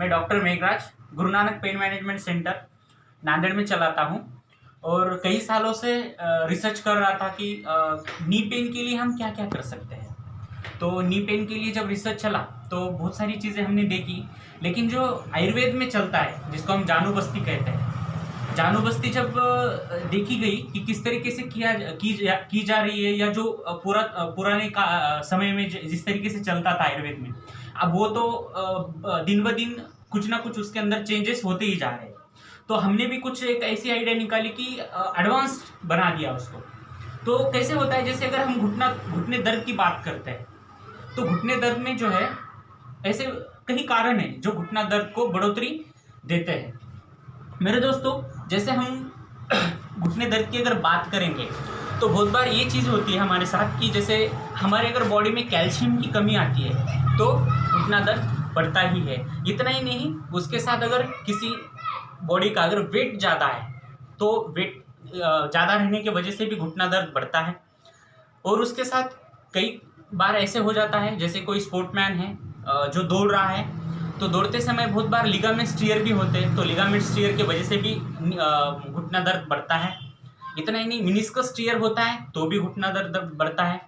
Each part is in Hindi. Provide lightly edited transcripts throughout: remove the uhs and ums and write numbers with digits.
मैं doctor Meghraj Guru Nanak pain management centre Nanded में चलाता हूँ और कई सालों से रिसर्च कर रहा था कि नी पेन के लिए हम क्या क्या कर सकते हैं। तो नी पेन के लिए जब रिसर्च चला तो बहुत सारी चीज़ें हमने देखी, लेकिन जो आयुर्वेद में चलता है जिसको हम जानू बस्ती कहते हैं, जानू बस्ती जब देखी गई कि किस तरीके से की जा रही है, या जो पुराने समय में जिस तरीके से चलता था आयुर्वेद में, अब वो तो दिन ब दिन कुछ ना कुछ उसके अंदर चेंजेस होते ही जा रहे हैं। तो हमने भी कुछ एक ऐसी आइडिया निकाली कि एडवांस बना दिया उसको। तो कैसे होता है, जैसे अगर हम घुटने दर्द की बात करते हैं तो घुटने दर्द में जो है ऐसे कई कारण हैं जो घुटना दर्द को बढ़ोतरी देते हैं। मेरे दोस्तों, जैसे हम घुटने दर्द की अगर बात करेंगे तो बहुत बार ये चीज़ होती है हमारे साथ कि जैसे हमारे अगर बॉडी में कैल्शियम की कमी आती है तो घुटना दर्द बढ़ता ही है। इतना ही नहीं, उसके साथ अगर किसी बॉडी का अगर वेट ज़्यादा है तो वेट ज़्यादा रहने की वजह से भी घुटना दर्द बढ़ता है। और उसके साथ कई बार ऐसे हो जाता है, जैसे कोई स्पोर्टमैन है जो दौड़ रहा है, तो दौड़ते समय बहुत बार लिगामेंट्स टियर भी होते हैं, तो लिगामेंट्स टियर की वजह से भी घुटना दर्द बढ़ता है। इतना ही नहीं, मिनिस्कस टियर होता है तो भी घुटना दर्द बढ़ता है।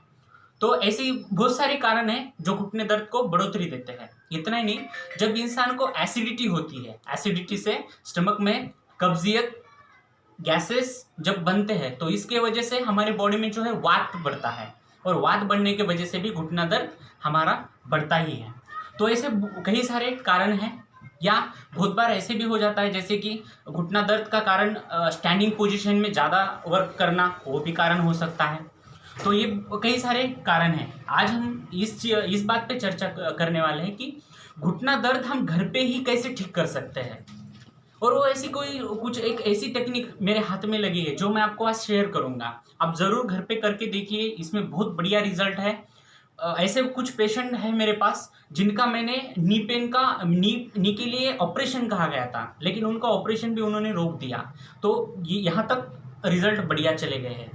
तो ऐसे बहुत सारे कारण हैं जो घुटने दर्द को बढ़ोतरी देते हैं। इतना ही नहीं, जब इंसान को एसिडिटी होती है, एसिडिटी से स्टमक में कब्जियत, गैसेस जब बनते हैं, तो इसके वजह से हमारे बॉडी में जो है वात बढ़ता है, और वात बढ़ने की वजह से भी घुटना दर्द हमारा बढ़ता ही है। तो ऐसे कई सारे कारण हैं। या बहुत बार ऐसे भी हो जाता है जैसे कि घुटना दर्द का कारण स्टैंडिंग पोजीशन में ज़्यादा वर्क करना, वो भी कारण हो सकता है। तो ये कई सारे कारण हैं। आज हम इस बात पे चर्चा करने वाले हैं कि घुटना दर्द हम घर पे ही कैसे ठीक कर सकते हैं। और वो ऐसी एक ऐसी टेक्निक मेरे हाथ में लगी है जो मैं आपको आज शेयर करूंगा। आप ज़रूर घर पे करके देखिए, इसमें बहुत बढ़िया रिजल्ट है। ऐसे कुछ पेशेंट है मेरे पास जिनका मैंने नी पेन का नी के लिए ऑपरेशन कहा गया था, लेकिन उनका ऑपरेशन भी उन्होंने रोक दिया। तो ये यहाँ तक रिजल्ट बढ़िया चले गए हैं।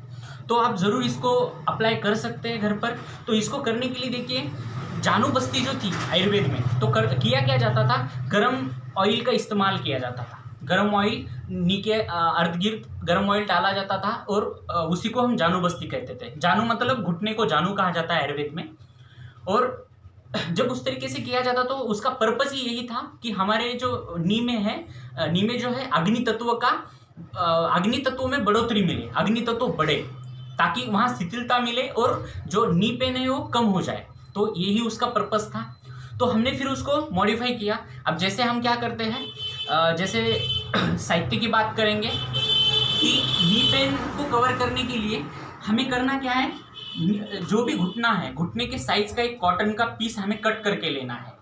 तो आप ज़रूर इसको अप्लाई कर सकते हैं घर पर। तो इसको करने के लिए देखिए, जानू बस्ती जो थी आयुर्वेद में, तो किया क्या जाता था, गर्म ऑयल का इस्तेमाल किया जाता था। गर्म ऑयल नी के अर्ध गिर्द गर्म ऑयल डाला जाता था और उसी को हम जानू बस्ती कहते थे। जानू मतलब घुटने को जानू कहा जाता है आयुर्वेद में। और जब उस तरीके से किया जाता तो उसका पर्पस ही यही था कि हमारे जो नी में जो है अग्नि तत्व में बढ़ोतरी मिले, अग्नि तत्व बढ़े, ताकि वहाँ शिथिलता मिले और जो नी पेन है वो कम हो जाए। तो यही उसका पर्पस था। तो हमने फिर उसको मॉडिफाई किया। अब जैसे हम क्या करते हैं, जैसे साहित्य की बात करेंगे कि नी पेन को कवर करने के लिए हमें करना क्या है, जो भी घुटना है, घुटने के साइज का एक कॉटन का पीस हमें कट करके लेना है,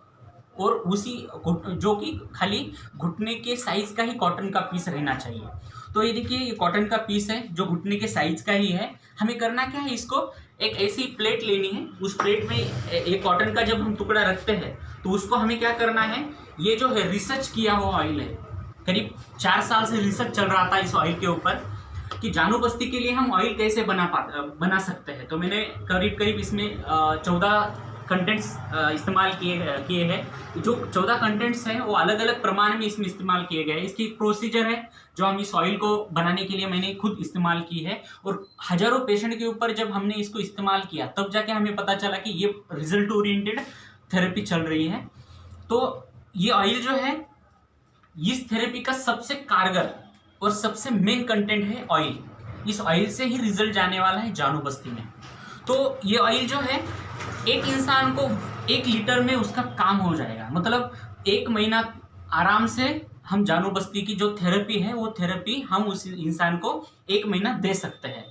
और उसी जो कि खाली घुटने के साइज का ही कॉटन का पीस रहना चाहिए। तो ये देखिए, ये कॉटन का पीस है जो घुटने के साइज का ही है। हमें करना क्या है, इसको एक ऐसी प्लेट लेनी है। उस प्लेट में एक कॉटन का जब हम टुकड़ा रखते हैं तो उसको हमें क्या करना है, ये जो है रिसर्च किया हुआ ऑयल है, करीब 4 साल से रिसर्च चल रहा था इस ऑयल के ऊपर कि जानू बस्ती के लिए हम ऑयल कैसे बना सकते हैं। तो मैंने करीब इसमें 14 कंटेंट्स इस्तेमाल किए हैं। जो 14 कंटेंट्स हैं वो अलग अलग प्रमाण में इसमें इस्तेमाल किए गए हैं। इसकी एक प्रोसीजर है जो हम इस ऑयल को बनाने के लिए मैंने खुद इस्तेमाल की है, और हज़ारों पेशेंट के ऊपर जब हमने इसको इस्तेमाल किया तब जाके हमें पता चला कि ये रिजल्ट ओरिएंटेड थेरेपी चल रही है। तो ये ऑयल जो है, इस थेरेपी का सबसे कारगर और सबसे मेन कंटेंट है ऑयल। इस ऑयल से ही रिजल्ट जाने वाला है जानू बस्ती में। तो ये ऑयल जो है, एक इंसान को 1 लीटर में उसका काम हो जाएगा। मतलब 1 महीना आराम से हम जानू बस्ती की जो थेरेपी है वो थेरेपी हम उस इंसान को 1 महीना दे सकते हैं।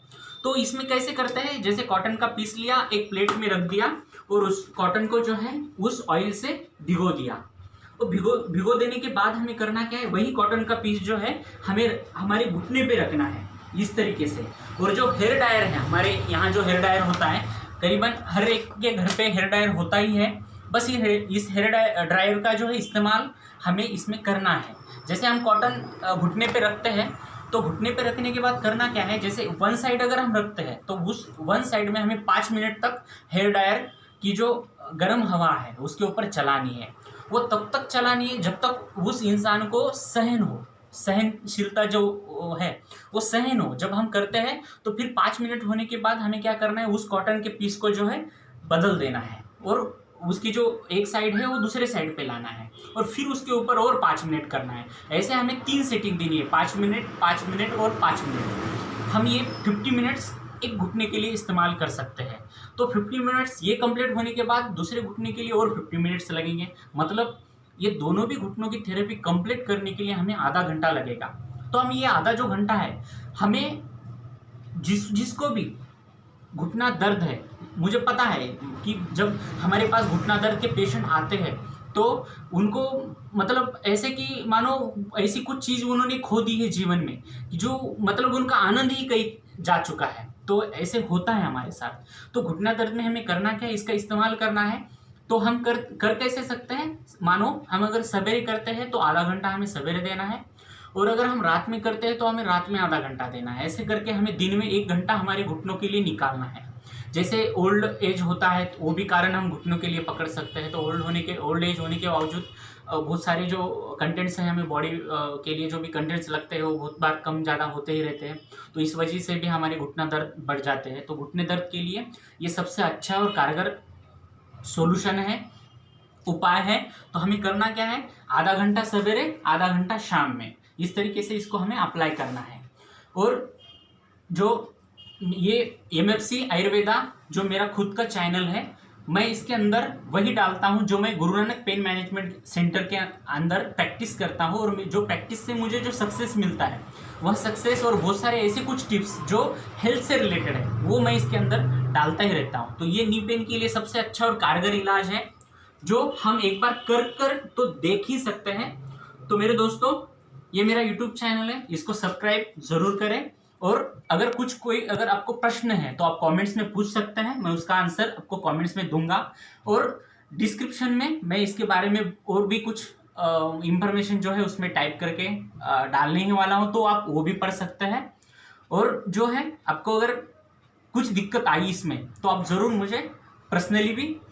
तो इसमें कैसे करते हैं, जैसे कॉटन का पीस लिया, एक प्लेट में रख दिया, और उस कॉटन को जो है उस ऑयल से भिगो दिया। तो भिगो देने के बाद हमें करना क्या है, वही कॉटन का पीस जो है हमें हमारे घुटने पे रखना है इस तरीके से। और जो हेयर ड्रायर है, हमारे यहाँ जो हेयर ड्रायर होता है, करीबन हर एक के घर पे हेयर ड्रायर होता ही है। बस इस हेयर ड्रायर का जो है इस्तेमाल हमें इसमें करना है। जैसे हम कॉटन घुटने पे रखते हैं, तो घुटने पे रखने के बाद करना क्या है, जैसे वन साइड अगर हम रखते हैं तो उस वन साइड में हमें 5 मिनट तक हेयर ड्रायर की जो गर्म हवा है उसके ऊपर चलानी है। वो तब तक चलानी है जब तक उस इंसान को सहन हो, सहनशीलता जो है वो सहन हो। जब हम करते हैं तो फिर 5 मिनट होने के बाद हमें क्या करना है, उस कॉटन के पीस को जो है बदल देना है और उसकी जो एक साइड है वो दूसरे साइड पे लाना है और फिर उसके ऊपर और 5 मिनट करना है। ऐसे हमें 3 सेटिंग देनी है, 5 मिनट, 5 मिनट और 5 मिनट। हम ये 50 मिनट्स एक घुटने के लिए इस्तेमाल कर सकते हैं। तो 50 मिनट्स ये कंप्लीट होने के बाद दूसरे घुटने के लिए और 50 मिनट्स लगेंगे। मतलब ये दोनों भी घुटनों की थेरेपी कंप्लीट करने के लिए हमें आधा घंटा लगेगा। तो हम ये आधा जो घंटा है, हमें जिसको भी घुटना दर्द है, मुझे पता है कि जब हमारे पास घुटना दर्द के पेशेंट आते हैं तो उनको मतलब ऐसे कि मानो ऐसी कुछ चीज़ उन्होंने खो दी है जीवन में कि जो मतलब उनका आनंद ही कहीं जा चुका है। तो ऐसे होता है हमारे साथ। तो घुटना दर्द में हमें करना क्या है, इसका इस्तेमाल करना है। तो हम कर कैसे सकते हैं, मानो हम अगर सवेरे करते हैं तो आधा घंटा हमें सवेरे देना है और अगर हम रात में करते हैं तो हमें रात में आधा घंटा देना है। ऐसे करके हमें दिन में 1 घंटा हमारे घुटनों के लिए निकालना है। जैसे ओल्ड एज होता है तो वो भी कारण हम घुटनों के लिए पकड़ सकते हैं। तो ओल्ड एज होने के बावजूद बहुत सारे जो कंटेंट्स हैं हमें बॉडी के लिए जो भी कंटेंट्स लगते हैं वो बहुत बार कम ज़्यादा होते ही रहते हैं। तो इस वजह से भी हमारे घुटना दर्द बढ़ जाते हैं। तो घुटने दर्द के लिए ये सबसे अच्छा और कारगर सॉल्यूशन है, उपाय है। तो हमें करना क्या है, आधा घंटा सवेरे, आधा घंटा शाम में, इस तरीके से इसको हमें अप्लाई करना है। और जो ये MFC आयुर्वेदा जो मेरा खुद का चैनल है, मैं इसके अंदर वही डालता हूँ जो मैं Guru Nanak pain management centre के अंदर प्रैक्टिस करता हूँ और जो प्रैक्टिस से मुझे जो सक्सेस मिलता है वह सक्सेस और बहुत सारे ऐसे कुछ टिप्स जो हेल्थ से रिलेटेड है वो मैं इसके अंदर डालता ही रहता हूँ। तो ये नी पेन के लिए सबसे अच्छा और कारगर इलाज है जो हम एक बार कर तो देख ही सकते हैं। तो मेरे दोस्तों, ये मेरा YouTube चैनल है, इसको सब्सक्राइब ज़रूर करें। और अगर आपको प्रश्न है तो आप कमेंट्स में पूछ सकते हैं, मैं उसका आंसर आपको कमेंट्स में दूंगा। और डिस्क्रिप्शन में मैं इसके बारे में और भी कुछ इंफॉर्मेशन जो है उसमें टाइप करके डालने ही वाला हूँ, तो आप वो भी पढ़ सकते हैं। और जो है आपको अगर कुछ दिक्कत आई इसमें तो आप ज़रूर मुझे पर्सनली भी